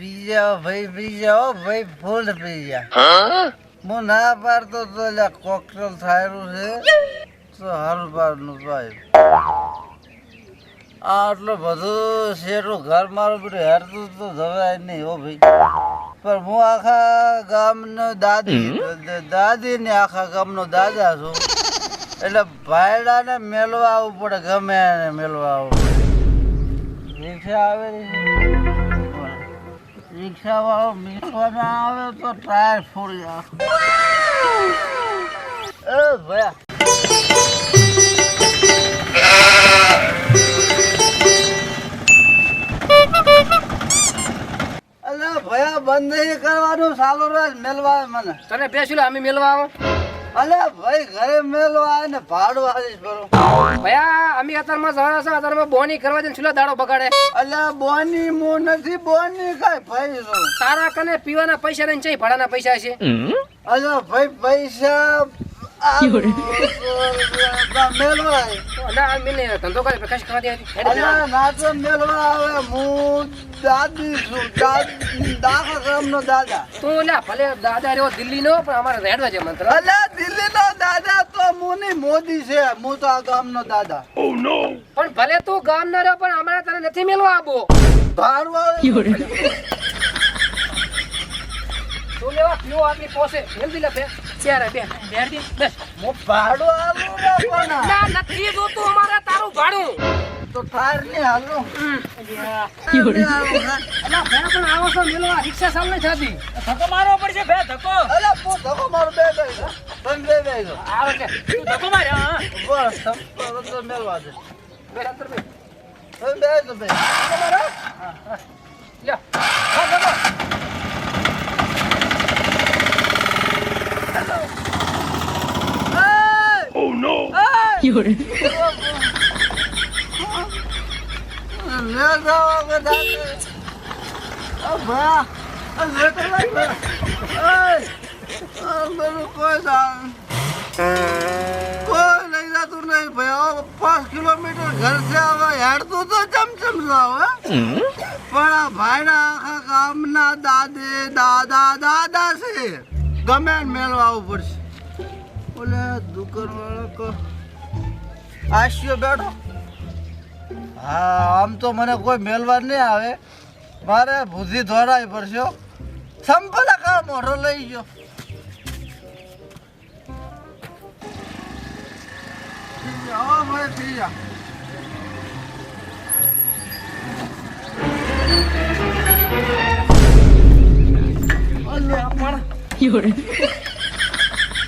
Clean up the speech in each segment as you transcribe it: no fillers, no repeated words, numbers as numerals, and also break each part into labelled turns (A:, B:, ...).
A: પી જાઓ ભાઈ ફૂલ પી જા હું ના પાડતો તો કોકટેલ થાયરું છે તો હાલ પાડનું ભાઈ આટલું બધું શેઠું ઘર મારું બધું હેરતું તો જવાય નહીં હો ભાઈ પણ હું આખા ગામનો દાદી ને આખા ગામનો દાદા છું એટલે ભાઈડાને મેળવા આવવું પડે ગમે એને મેળવા આવવું પડે રિક્ષા આવે રિક્ષા વાળો મીઠવાના આવે તો ટાયર ફોડી નાખો ભયા ભયા બંધ નહીં કરવાનું સાલો રાજ મેલવા મને
B: તને પેશું અમે મેલવા આવો
A: અલે ભાઈ ઘરે મેલવા આવે ને ભાડું આલીશ બરો
B: ભયા અમે અત્યારમાં જવાના છે અત્યારમાં બોની કરવા દે છેલ્લો દાડો બગાડે
A: અલે બોની મો નથી બોની કાઈ ભાઈ છો
B: તારા કને પીવાના પૈસા ને ચઈ ભાડાના પૈસા છે
A: અલે ભાઈ પૈસા મેલવા
B: ના મિલે ધંધો કરે પ્રકાશ કરવા દે
A: અલે ના તો મેલવા આવે હું દાદી છું દાખા ગામનો દાદા
B: તું લે ભલે દાદા રહ્યો દિલ્હી નો પણ અમારે રેડવા છે મંત્ર
A: અલે દિલ્હી નો દાદા તો મુની મોદી છે હું તો આ ગામનો દાદા
B: ઓ નો પણ ભલે તું ગામ ના રહ્યો પણ અમારે તને નથી મેલવા આવો
A: ભાડું આવે
B: તું લેવા પીવો આપની પોસે જલ્દી લે બે ચાર બે બેર દે બસ
A: હું ભાડું આલું ને પણ
B: ના નથી જોતું અમારે તારું ભાડું
A: તો થાર ને હાલો
B: અલા ભે પણ આવો છો મેલવા રિક્ષા સાલ ન જાતી ધક્કો મારવો પડશે ભે ધક્કો
A: અલે પો ધક્કો મારો બે બે તમે બે બે
B: આવો કે તું ધક્કો માર હા
A: બસ સંપર્ક તો મેલવા દે
B: બે અંતર બે
A: તમે બે તો બે
B: મારો હા લે હા ધક્કો
A: Oh no!
C: You're
A: ले जाओ के दादे भैया ले तो भाई मेरे कोई नहीं जातू नहीं भैया 5 किलोमीटर घर से आवा यार तू तो चमचम लाओ પણ આ ભાઈના આખા ગામના દાદા છે ગમે મેળવા આવવું પડશે ઓલે દુકાન વાળો આશ્યો બેઠો હા આમ તો મને કોઈ મેલવા નહીં આવે મારે બુદ્ધિ ધોરાવી પડશે સંપલ કા મોઢો લઈ ગયો આવો ભાઈ પી જા
C: You're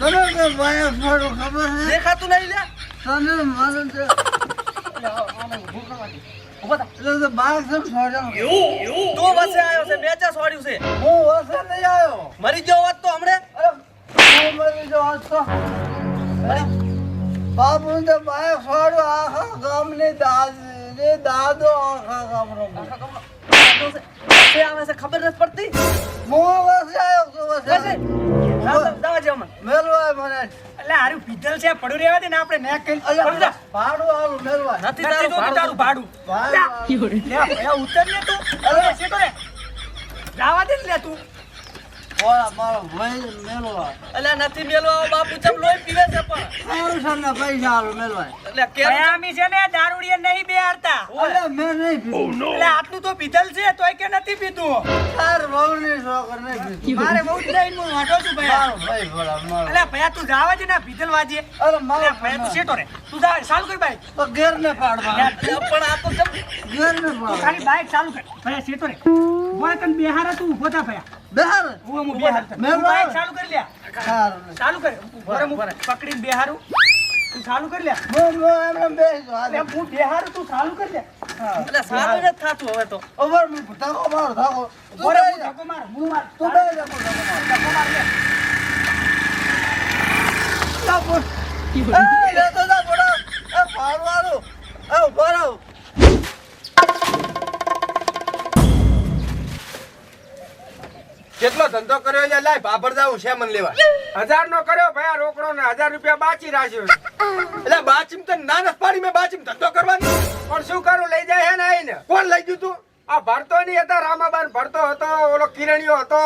A: તને કે ભાઈ ફોટો ખબર છે
B: દેખાતું નહીં લે
A: તને માલમ છે એટલે તો બાર સમ છોડ્યો
B: તું વસે આવ્યો છે મેચા છોડ્યું છે
A: હું વસે નહીં આવ્યો
B: મરી ગયો હોત તો હમણે
A: અરે હું મરી જો આજ તો બાપુ તો બાઈક છોડ્યો આખા ગામની દાદો આખા ગામનો
B: આવે છે ખબર નથી પડતી
A: હું વસે આવ્યો છું વસે
B: દાવા જેવા
A: મેલવાય મને
B: એટલે હારું પીધલ છે પડું રહેવા દે ને આપણે મેક કરી
A: ભાડું આલું મેલવાય
B: નથી તારું ભાડું
C: you're
B: લે ભયા ઉતર ને તું અરે સેટો રે જાવા દે લે તું
A: ઓલા મારો ભાઈ મેલવાય
B: એટલે નથી મેલવા બાપુ ચમ લોહી પીવે છે પણ
A: સારું સારના પૈસા આલું મેલવાય
B: એટલે કે ભયામી છે ને દારૂડિયા નહીં બેહારતા
A: ઓલે મેં નહીં પીધું
B: એટલે આટલું તો પીધલ છે તોય કે નથી પીધું
A: તાર બહુની શોકર નહીં પીધું
B: મારે બહુ જ નહીં હું વાટો છું ભયા
A: મારો ભાઈ ભલા મારો
B: એટલે ભયા તું જાવા દે ને પીધલ વાજે
A: અરે મારો
B: ભયા તું સેટો રે તું જા ચાલુ કર બાઈક
A: તો ઘેર ને પાડવા
B: પણ આ તો ચમ
A: ઘેર ને પાડવા
B: ખાલી બાઈક ચાલુ કર ભયા સેટો રે બોય તને બેહારા તું ઉભો થા ભયા
A: બહાર
B: હું બેહાર
A: મેલવા
B: બાઈક ચાલુ કરી લે
A: સારું
B: ચાલુ કર બરે હું પકડીને બેહારું તું ચાલુ કરી લે
A: હું એમ બેસો
B: એટલે હું બેહારું તું ચાલુ કરી લે એટલે સારું નથી થાતું હવે તો
A: ઓવર હું ધક્કો મારો ધક્કો
B: બોરે હું ધક્કો માર હું માર
A: તું બે ધક્કો
B: માર લે
A: ધક્કો
C: you're
A: એ લે તો જા બોડા એ પાડવાનું એ ઉભો રહો
D: કેટલો ધંધો કર્યો છે લાય બાબર જાવું છે મન લેવા 1000 નો કર્યો ભયા રોકડો ને 1000 રૂપિયા બાચી રાખ્યો એટલે બાચીમ તો નાનસ પાડી મે બાચીમ ધંધો કરવાની પણ શું કરું લઈ જાય હે ને આઈને કોણ લઈ ગયું તું આ ભરતો નહીં હતા, રામાબાન ભરતો હતો, ઓલો કિરણિયો હતો.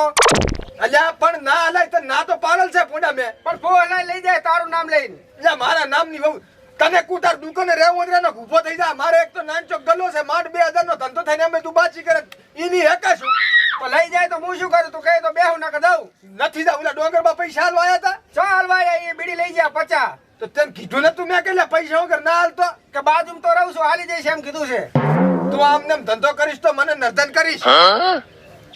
D: અલ્યા પણ ના હલાય તો ના તો પાડલ છે પૂડા મેં. પણ ફો હલાય લઈ જાય તારું નામ લઈને. અલ્યા મારા નામની વહુ તને કુતાર દુકાને રહેવું ને ઊભો થઈ જા. મારે એક તો નાનચોક ગલ્લો છે, માંડ 2000 નો ધંધો થઈને અમે તું બાચી કરે ઈની હેકાશું. તો લઈ જાય તો હું શું કરું? તું કહે તો બેહું ના દઉં. નથી જા. ઓલા ડોંગરમાં પૈસા હાલવા આયા હતા. ચા હાલવા આયા? એ બીડી લઈ જા 50. તો તેમ કીધું ને તું મેં કે પૈસા વગર ના હાલતો કે બાજુમાં તો રહું છું હાલી જઈશ એમ કીધું છે. તું આમને એમ ધંધો કરીશ તો મને નર્ધન કરીશ.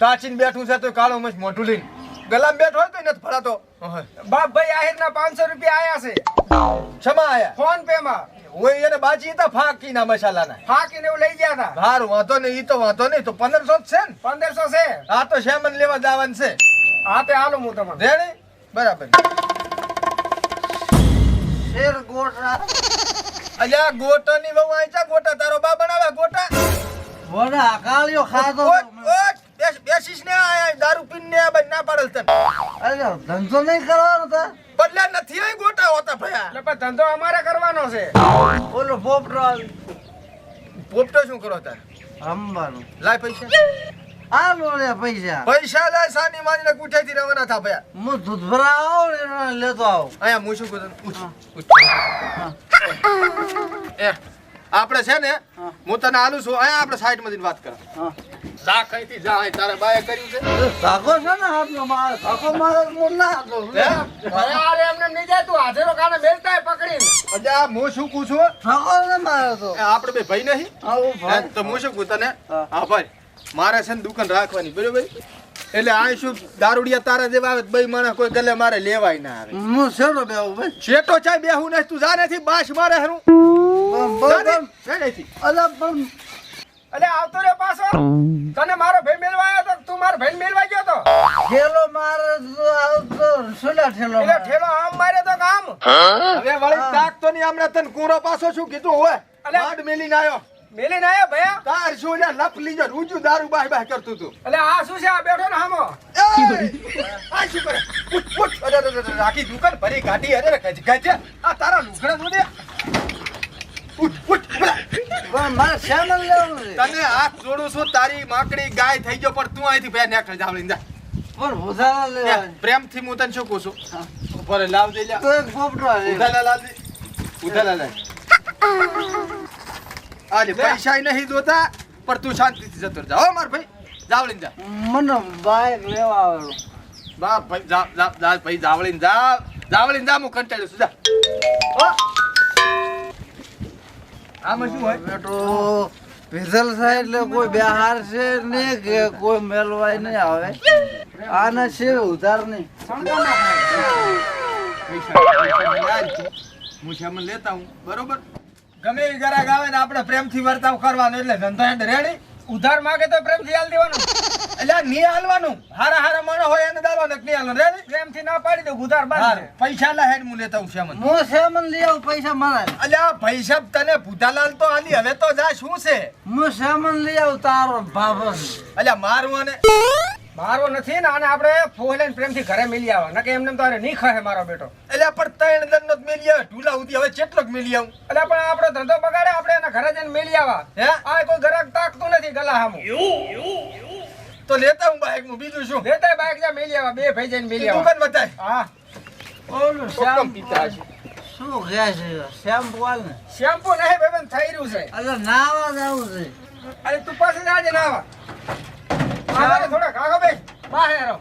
D: સાચીને બેઠું છે તો કાળો મસ મોઢું લઈને ગલામ બેઠો હોય તો નથી ફરાતો. બાપ ભાઈ આહિરના 500 રૂપિયા આયા છે. ક્ષમા આયા ફોન પે માં. ઓય એને બાજી હતા ફાકીના મસાલાના. ફાકીને એવું લઈ ગયા હતા. હારું વાંધો નહીં, ઈ તો વાંધો નહીં. તો 1500 છે ને? 1500 છે. હા તો શેમન લેવા જવાનું છે. હા તે હાલો હું તમને રેડી. બરાબર.
A: શેર ગોટા
D: અલ્યા ગોટાની વહુ આઈચા ગોટા તારો બા બનાવે ગોટા.
A: વડા કાળિયો ખાધો.
D: બેસીસ ને આયા દારૂ પીને આ બન ના પાડલ તને.
A: અરે ધંધો નહીં કરવાનો તા
D: બદલા નથી આઈ ગોટા હોતા ભયા. એટલે પણ ધંધો અમારે કરવાનો છે.
A: ઓલો પોપટો
D: પોપટો શું કરો તાર?
A: રમવાનું.
D: લાય પૈસા.
A: આ લો લે પૈસા.
D: પૈસા લાય સાની માનીને કુઠેથી રવાના થા ભયા.
A: હું દૂધ ભરાવો ને એને લેતો આવું.
D: આયા હું શું કરું? એ આપણે છે ને હું તને આલું છું. આયા આપણે સાઈડ માંથી વાત કર.
A: હા
D: જા કઈથી જા. તારે બાએ કર્યું છે.
A: ધાકો છે ને હાથનો મારે ધાકો મારે મોર ના હતો.
D: અરે એમને નહીં જાય તું હાજરો કાને બેલતા પકડીને. અજા હું શું કહું છું?
A: ધાકો ને મારે તો
D: આપણે બે ભાઈ નહીં.
A: આવું ભાઈ
D: તો હું શું કહું તને? હા ભાઈ મારે છે ને દુકાન રાખવાની બરોબર. એટલે આ શું દારૂડિયા તારા જેવા આવે બે માણસ કોઈ ગલે મારે લેવાય ના આવે.
A: હું શેરો બેહું ભાઈ.
D: શેટો ચાય બેહું નહીં. તું જા નથી બાશ મારે હરું.
A: અલા પણ
D: અલે આવતો રે પાછો. તને મારો ભાઈ મેલવા આવ્યો તો તું મારો ભાઈ મેલવા ગયો તો.
A: ઠેલો મારે તો આવતો સુલા ઠેલો.
D: એટલે ઠેલો આમ મારે તો કામ. હવે વળી તાક તો નહીં. હમણાં તને કુરો પાછો શું કીધું હોય? માડ મેલીને આવ્યો. મેલીને આવ્યો ભયા? તાર શું લે લપ લીજો રૂજુ દારૂ બાય બાય કરતું તું. એટલે આ શું છે? આ બેઠો ને હામો. આ શું કરે? ઉઠ ઉઠ. અરે રાખી દુકાન ભરી ગાડી. અરે ગજે આ તારા લુગડા નો દે. ઉઠ ઉઠ.
A: પણ મારે સામાન લેવાનું છે.
D: તને હાથ જોડું છું. તારી માકડી ગાય થઈ ગયો પણ તું અહીંથી ભયા નેકળ જાવલીને જા.
A: પણ ભૂસાના લેવાનું.
D: પ્રેમથી હું તને શું કહું છું? ઉપર લાવ દે લ્યા.
A: તો એક પોપટો આવે.
D: ઉધાલા લાવ દે. ઉધાલા લાવ. આજે પૈસા નહીં દોતા પણ તું શાંતિથી જતો જા. હો માર ભાઈ જાવલીને જા.
A: મને બાઈક લેવા આવેલો.
D: બાપ ભાઈ જા જા જા ભાઈ જાવલીને જા. જાવલીને જા. હું કંટાળ્યો છું જા. હો આમાં શું હોય?
A: બેટો ભેજલ થાય એટલે કોઈ બેહાર છે નહીં કે કોઈ મેલવાય નહીં આવે. આના છે ઉધાર નહીં.
D: હું સામાન લેતા હું બરોબર. ગમે એ ગ્રાહક આવે ને આપણે પ્રેમથી વર્તાવ કરવાનો. એટલે ધંધો હેડ રેડી. ઉધાર માંગે તો પ્રેમથી હાલ દેવાનું. એટલે નહીં હાલવાનું. હારા હારા માણસ હોય એને દાલવાનું નહીં હાલવાનું. રેડી પ્રેમથી ના પાડી દો. ઉધાર બંધ. પૈસા લા હેડ હું લેતા હું સામાન.
A: હું સામાન લઈ આવું પૈસા મારા.
D: અલ્યા પૈસા તને ભૂતાલાલ તો આલી. હવે તો જા. શું છે?
A: હું સામાન લઈ આવું તારો ભાભો.
D: અલ્યા મારવું અને મારવો નથી ને. આને આપણે ફોલેન પ્રેમથી ઘરે મેલી આવા. નકે એમને તારે નહીં ખાહે મારો બેટો. એટલે પણ 3 દનનો જ મેલી આવે. ઢુલા ઉધી હવે કેટલોક મેલી આવું. એટલે પણ આપણો ધંધો બગાડે. આપણે એના ઘરે જઈને મેલી આવા. હે આ કોઈ ગ્રાહક તાકતું નથી ગલા હામું. તો લેતા હું બાઈક. હું બીજું શું લેતા બાઈક જા મેલી આવા. બે ભાઈ જઈને મેલી આવા. દુકાન બતાય. હા
A: ઓલું શ્યામ શું કહે છે? શેમ્પુ હાલ ને.
D: શેમ્પુ નહીં ભાઈ થઈ રહ્યું છે.
A: અરે નાવા જવું છે.
D: અરે તું પાસે જાજે નાવા. આને થોડા કાગો બે બહાર આવો.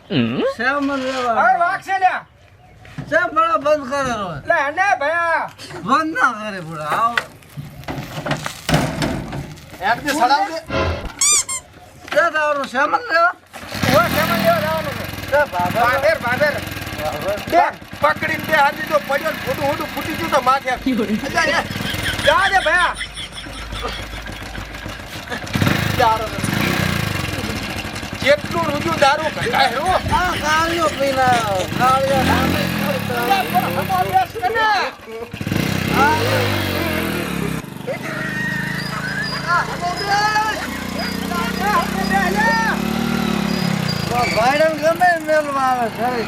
A: સામાન લેવા.
D: હવે વાગશે લ્યા.
A: શેમ ભલા બંધ કરેલો.
D: લે ને ભયા
A: બંધ ના કરે ભલા. આવો
D: એક દે સડાવ દે.
A: તે તારો સામાન લેવા.
D: ઓ સામાન લેવા જવાનું છે.
A: તે ભાભો.
D: બાબેર બે પકડીને બે હાથ દીધો પડ્યો ને ખોટું ખોટું ફૂટી ગયું તો માથે. અલ્યા જા દે ભયા. કેટલું રૂજુ દારૂ ઘટાય હો.
A: આ કાળિયો પીના કાળિયો નામે ભાઈડન ગમે મેલવા આવે ખરી.